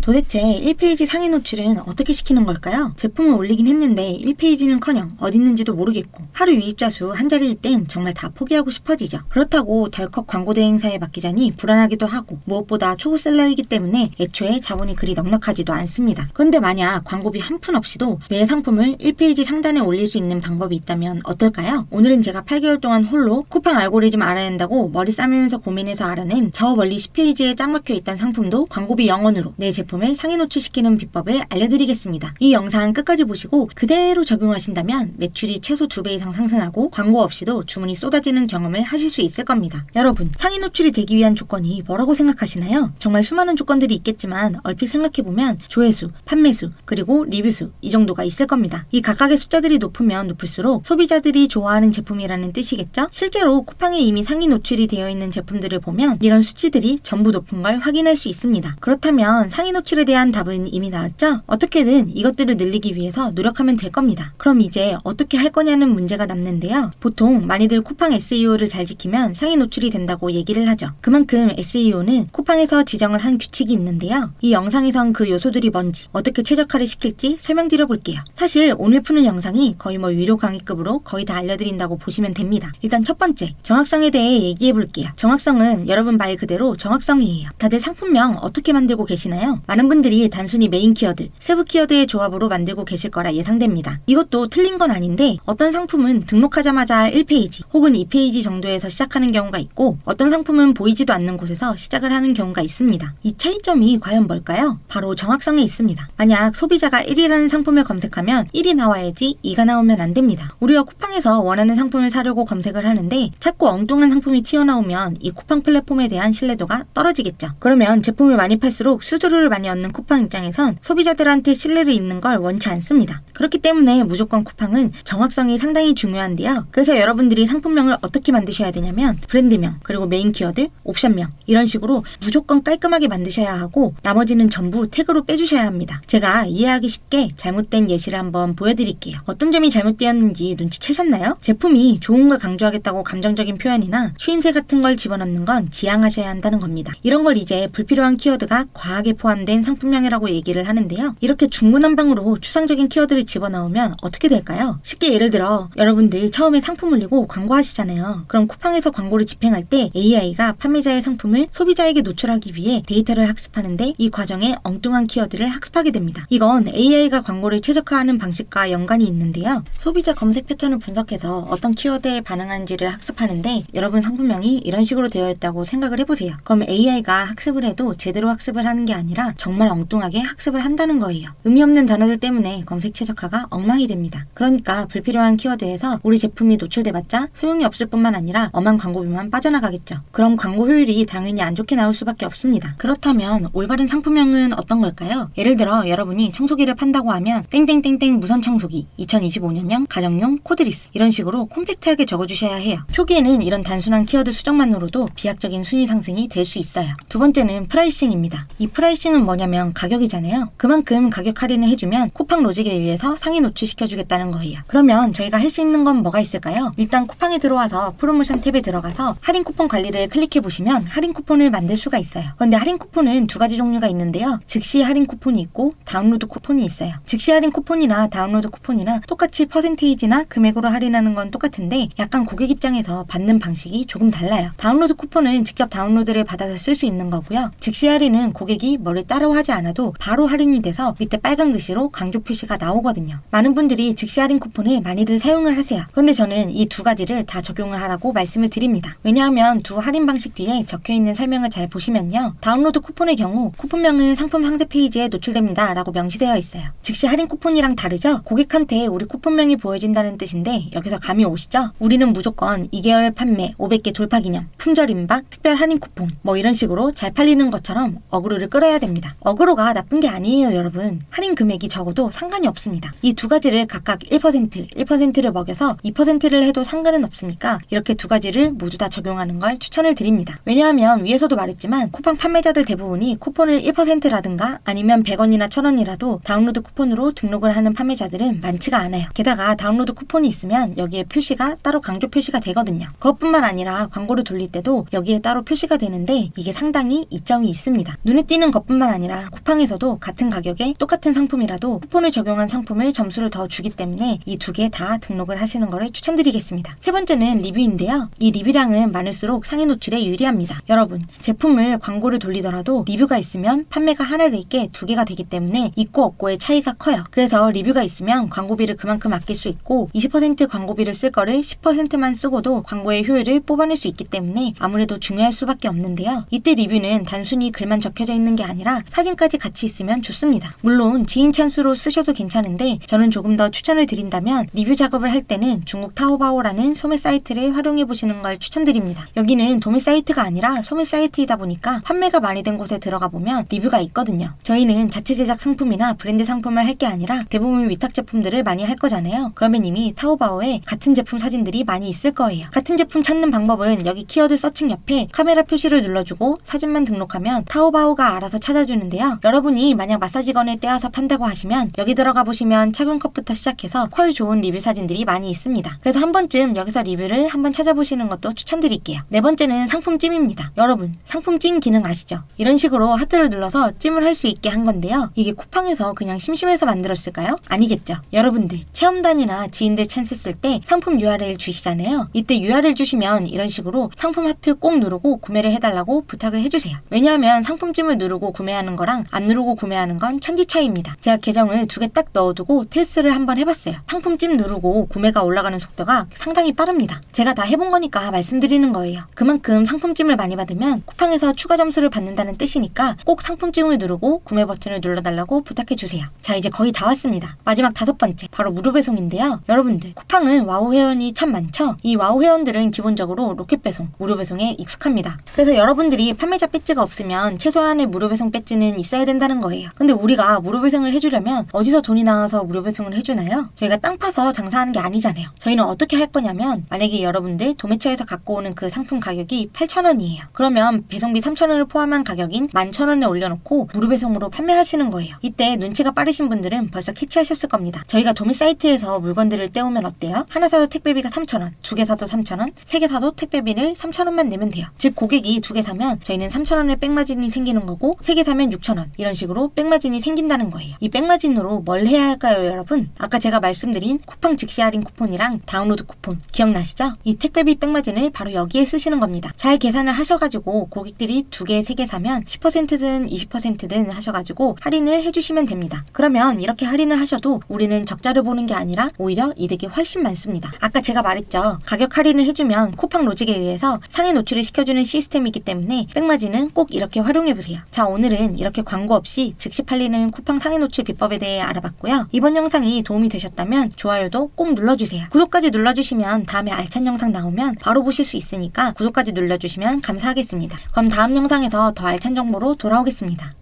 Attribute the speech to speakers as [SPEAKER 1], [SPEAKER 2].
[SPEAKER 1] 도대체 1페이지 상위 노출은 어떻게 시키는 걸까요? 제품을 올리긴 했는데 1페이지는커녕 어딨는지도 모르겠고 하루 유입자 수 한 자리일 땐 정말 다 포기하고 싶어지죠. 그렇다고 덜컥 광고 대행사에 맡기자니 불안하기도 하고 무엇보다 초보셀러이기 때문에 애초에 자본이 그리 넉넉하지도 않습니다. 그런데 만약 광고비 한 푼 없이도 내 상품을 1페이지 상단에 올릴 수 있는 방법이 있다면 어떨까요? 오늘은 제가 8개월 동안 홀로 쿠팡 알고리즘 알아야 한다고 머리 싸매면서 고민해서 알아낸 저 멀리 10페이지에 짝 막혀있던 상품도 광고비 0원으로 내 제품을 상위 노출시키는 비법을 알려드리겠습니다. 이 영상 끝까지 보시고 그대로 적용하신다면 매출이 최소 2배 이상 상승하고 광고 없이도 주문이 쏟아지는 경험을 하실 수 있을 겁니다. 여러분, 상위 노출이 되기 위한 조건이 뭐라고 생각하시나요? 정말 수많은 조건들이 있겠지만 얼핏 생각해보면 조회수, 판매수, 그리고 리뷰수 이 정도가 있을 겁니다. 이 각각의 숫자들이 높으면 높을수록 소비자들이 좋아하는 제품이라는 뜻이겠죠? 실제로 쿠팡에 이미 상위 노출이 되어 있는 제품들을 보면 이런 수치들이 전부 높은 걸 확인할 수 있습니다. 그렇다면 상위 노출에 대한 답은 이미 나왔죠? 어떻게든 이것들을 늘리기 위해서 노력하면 될 겁니다. 그럼 이제 어떻게 할 거냐는 문제가 남는데요. 보통 많이들 쿠팡 SEO를 잘 지키면 상위 노출이 된다고 얘기를 하죠. 그만큼 SEO는 쿠팡에서 지정을 한 규칙이 있는데요. 이 영상에선 그 요소들이 뭔지 어떻게 최적화를 시킬지 설명드려 볼게요. 사실 오늘 푸는 영상이 거의 유료 강의급으로 거의 다 알려드린다고 보시면 됩니다. 일단 첫 번째, 정확성에 대해 얘기해 볼게요. 정확성은 여러분 말 그대로 정확성이에요. 다들 상품명 어떻게 만들고 계시나요? 많은 분들이 단순히 메인 키워드, 세부 키워드의 조합으로 만들고 계실 거라 예상됩니다. 이것도 틀린 건 아닌데 어떤 상품은 등록하자마자 1페이지 혹은 2페이지 정도에서 시작하는 경우가 있고 어떤 상품은 보이지도 않는 곳에서 시작을 하는 경우가 있습니다. 이 차이점이 과연 뭘까요? 바로 정확성에 있습니다. 만약 소비자가 1이라는 상품을 검색하면 1이 나와야지 2가 나오면 안 됩니다. 우리가 쿠팡에서 원하는 상품을 사려고 검색을 하는데 자꾸 엉뚱한 상품이 튀어나오면 이 쿠팡 플랫폼에 대한 신뢰도가 떨어지겠죠. 그러면 제품을 많이 팔수록 수수료를 많이 얻는 쿠팡 입장에선 소비자들한테 신뢰를 잇는 걸 원치 않습니다. 그렇기 때문에 무조건 쿠팡은 정확성이 상당히 중요한데요. 그래서 여러분들이 상품명을 어떻게 만드셔야 되냐면 브랜드명, 그리고 메인 키워드, 옵션명 이런 식으로 무조건 깔끔하게 만드셔야 하고 나머지는 전부 태그로 빼주셔야 합니다. 제가 이해하기 쉽게 잘못된 예시를 한번 보여드릴게요. 어떤 점이 잘못되었는지 눈치채셨나요? 제품이 좋은 걸 강조하겠다고 감정적인 표현이나 추임새 같은 걸 집어넣는 건 지양하셔야 한다는 겁니다. 이런 걸 이제 불필요한 키워드가 과하게 포함된 상품명이라고 얘기를 하는데요. 이렇게 중구난방으로 추상적인 키워드를 집어넣으면 어떻게 될까요? 쉽게 예를 들어 여러분들 처음에 상품 올리고 광고하시잖아요. 그럼 쿠팡에서 광고를 집행할 때 AI가 판매자의 상품을 소비자에게 노출하기 위해 데이터를 학습하는데 이 과정에 엉뚱한 키워드를 학습하게 됩니다. 이건 AI가 광고를 최적화하는 방식과 연관이 있는데요. 소비자 검색 패턴을 분석해서 어떤 키워드에 반응하는지를 학습하는데 여러분 상품명이 이런 식으로 되어 있다고 생각을 해보세요. 그럼 AI가 학습을 해도 제대로 학습을 하는 게 아니라 정말 엉뚱하게 학습을 한다는 거예요. 의미 없는 단어들 때문에 검색 최적화가 엉망이 됩니다. 그러니까 불필요한 키워드에서 우리 제품이 노출돼봤자 소용이 없을 뿐만 아니라 엄한 광고비만 빠져나가겠죠. 그럼 광고 효율이 당연히 안 좋게 나올 수밖에 없습니다. 그렇다면 올바른 상품명은 어떤 걸까요? 예를 들어 여러분이 청소기를 판다고 하면 땡땡땡땡 무선 청소기 2025년형 가정용 코드리스 이런 식으로 콤팩트하게 적어주셔야 해요. 초기에는 이런 단순한 키워드 수정만으로도 비약적인 순위 상승이 될 수 있어요. 두 번째는 프라이싱입니다. 이 프라이싱은 뭐냐면 가격이잖아요. 그만큼 가격 할인을 해주면 쿠팡 로직에 의해서 상위 노출시켜주겠다는 거예요. 그러면 저희가 할 수 있는 건 뭐가 있을까요? 일단 쿠팡에 들어와서 프로모션 탭에 들어가서 할인 쿠폰 관리를 클릭해보시면 할인 쿠폰을 만들 수가 있어요. 그런데 할인 쿠폰은 두 가지 종류가 있는데요. 즉시 할인 쿠폰이 있고 다운로드 쿠폰이 있어요. 즉시 할인 쿠폰이나 다운로드 쿠폰이나 똑같이 퍼센테이지나 금액으로 할인하는 건 똑같은데 약간 고객 입장에서 받는 방식이 조금 달라요. 다운로드 쿠폰은 직접 다운로드를 받아서 쓸 수 있는 거고요. 즉시 할인은 고객이 뭐를 따로 하지 않아도 바로 할인이 돼서 밑에 빨간 글씨로 강조 표시가 나오거든요. 많은 분들이 즉시 할인 쿠폰을 많이들 사용을 하세요. 그런데 저는 이 두 가지를 다 적용을 하라고 말씀을 드립니다. 왜냐하면 두 할인 방식 뒤에 적혀있는 설명을 잘 보시면요. 다운로드 쿠폰의 경우 쿠폰명은 상품 상세 페이지에 노출됩니다 라고 명시되어 있어요. 즉시 할인 쿠폰이랑 다르죠? 고객한테 우리 쿠폰명이 보여진다는 뜻인데 여기서 감이 오시죠? 우리는 무조건 2개월 판매 500개 돌파 기념 품절 임박 특별 할인 쿠폰 뭐 이런 식으로 잘 팔리는 것처럼 어그로를 끌어야 됩니다. 어그로가 나쁜 게 아니에요 여러분. 할인 금액이 적어도 상관이 없습니다. 이 두 가지를 각각 1%를 먹여서 2%를 해도 상관은 없으니까 이렇게 두 가지를 모두 다 적용하는 걸 추천을 드립니다. 왜냐하면 위에서도 말했지만 쿠팡 판매자들 대부분이 쿠폰을 1%라든가 아니면 100원이나 1000원이라도 다운로드 쿠폰으로 등록을 하는 판매자들은 많지가 않아요. 게다가 다운로드 쿠폰이 있으면 여기에 표시가 따로 강조 표시가 되거든요. 그것뿐만 아니라 광고를 돌릴 때도 여기에 따로 표시가 되는데 이게 상당히 이점이 있습니다. 눈에 띄는 것뿐만 아니라 쿠팡에서도 같은 가격에 똑같은 상품이라도 쿠폰을 적용한 상품을 점수를 더 주기 때문에 이 두 개 다 등록을 하시는 거를 추천드리겠습니다. 세 번째는 리뷰인데요. 이 리뷰량은 많을수록 상위 노출에 유리합니다. 여러분, 제품을 광고를 돌리더라도 리뷰가 있으면 판매가 하나 될 게 두 개가 되기 때문에 있고 없고의 차이가 커요. 그래서 리뷰가 있으면 광고비를 그만큼 아낄 수 있고 20% 광고비를 쓸 거를 10%만 쓰고도 광고의 효율을 뽑아낼 수 있기 때문에 아무래도 중요할 수밖에 없는데요. 이때 리뷰는 단순히 글만 적혀져 있는 게 아니라 사진까지 같이 있으면 좋습니다. 물론 지인 찬스로 쓰셔도 괜찮은데 저는 조금 더 추천을 드린다면 리뷰 작업을 할 때는 중국 타오바오라는 소매 사이트를 활용해 보시는 걸 추천드립니다. 여기는 도매 사이트가 아니라 소매 사이트이다 보니까 판매가 많이 된 곳에 들어가 보면 리뷰가 있거든요. 저희는 자체 제작 상품이나 브랜드 상품을 할 게 아니라 대부분 위탁 제품들을 많이 할 거잖아요. 그러면 이미 타오바오에 같은 제품 사진들이 많이 있을 거예요. 같은 제품 찾는 방법은 여기 키워드 서칭 옆에 카메라 표시를 눌러주고 사진만 등록하면 타오바오가 알아서 찾아주는데요. 여러분이 만약 마사지건을 떼어서 판다고 하시면 여기 들어가 보시면 착용컷부터 시작해서 퀄 좋은 리뷰 사진들이 많이 있습니다. 그래서 한 번쯤 여기서 리뷰를 한번 찾아보시는 것도 추천드릴게요. 네 번째는 상품 찜입니다. 여러분, 상품 찜 기능 아시죠? 이런 식으로 하트를 눌러서 찜을 할 수 있게 한 건데요. 이게 쿠팡에서 그냥 심심해서 만들었을까요? 아니겠죠. 여러분들 체험단이나 지인들 찬스 쓸 때 상품 URL 주시잖아요. 이때 URL 주시면 이런 식으로 상품 하트 꼭 누르고 구매를 해달라고 부탁을 해주세요. 왜냐하면 상품찜을 누르고 구매하는 거랑 안 누르고 구매하는 건 천지 차이입니다. 제가 계정을 두 개 딱 넣어두고 테스트를 한번 해봤어요. 상품찜 누르고 구매가 올라가는 속도가 상당히 빠릅니다. 제가 다 해본 거니까 말씀드리는 거예요. 그만큼 상품찜을 많이 받으면 쿠팡에서 추가 점수를 받는다는 뜻이니까 꼭 상품찜을 누르고 구매 버튼을 눌러달라고 부탁해주세요. 자, 이제 거의 다 왔습니다. 마지막 다섯 번째, 바로 무료 배송인데요. 여러분들, 쿠팡은 와우 회원이 참 많죠? 이 와우 회원들은 기본적으로 로켓 배송, 무료 배송에 익숙합니다. 그래서 여러분들이 판매자 배지가 없으면 최소한의 무료 배송 배지는 있어야 된다는 거예요. 근데 우리가 무료 배송을 해주려면 어디서 돈이 나와서 무료 배송을 해주나요? 저희가 땅 파서 장사하는 게 아니잖아요. 저희는 어떻게 할 거냐면 만약에 여러분들 도매처에서 갖고 오는 그 상품 가격이 8,000원이에요. 그러면 배송비 3,000원을 포함한 가격인 11,000원에 올려놓고 무료 배송으로 판매하시는 거예요. 이때 눈치가 빠르신 분들은 벌써 캐치하셨을 겁니다. 저희가 도매 사이트에서 물건들을 떼오면 어때요? 하나 사도 택배비가 3,000원, 두 개 사도 3,000원, 세 개 사도 택배비를 3,000원만 내면 돼요. 즉 고객이 두 개 사면 저희는 3,000원의 백마진이 생기는 거고 세 개 사면 6,000원, 이런 식으로 백마진이 생긴다는 거예요. 이 백마진으로 뭘 해야 할까요, 여러분? 아까 제가 말씀드린 쿠팡 즉시 할인 쿠폰이랑 다운로드 쿠폰 기억나시죠? 이 택배비 백마진을 바로 여기에 쓰시는 겁니다. 잘 계산을 하셔가지고 고객들이 두 개, 세 개 사면 10%든 20%든 하셔가지고 할인을 해주시면 됩니다. 그러면 이렇게 할인을 하셔도 우리는 적자를 보는 게 아니라 오히려 이득이 훨씬 많습니다. 아까 제가 말했죠. 가격 할인을 해주면 쿠팡 로직에 의해서 상위 노출을 시켜주는 시스템이기 때문에 백마진은 꼭 이렇게 활용해보세요. 자, 오늘은 이렇게 광고 없이 즉시 팔리는 쿠팡 상위 노출 비법에 대해 알아봤고요. 이번 영상이 도움이 되셨다면 좋아요도 꼭 눌러주세요. 구독까지 눌러주시면 다음에 알찬 영상 나오면 바로 보실 수 있으니까 구독까지 눌러주시면 감사하겠습니다. 그럼 다음 영상에서 더 알찬 정보로 돌아오겠습니다.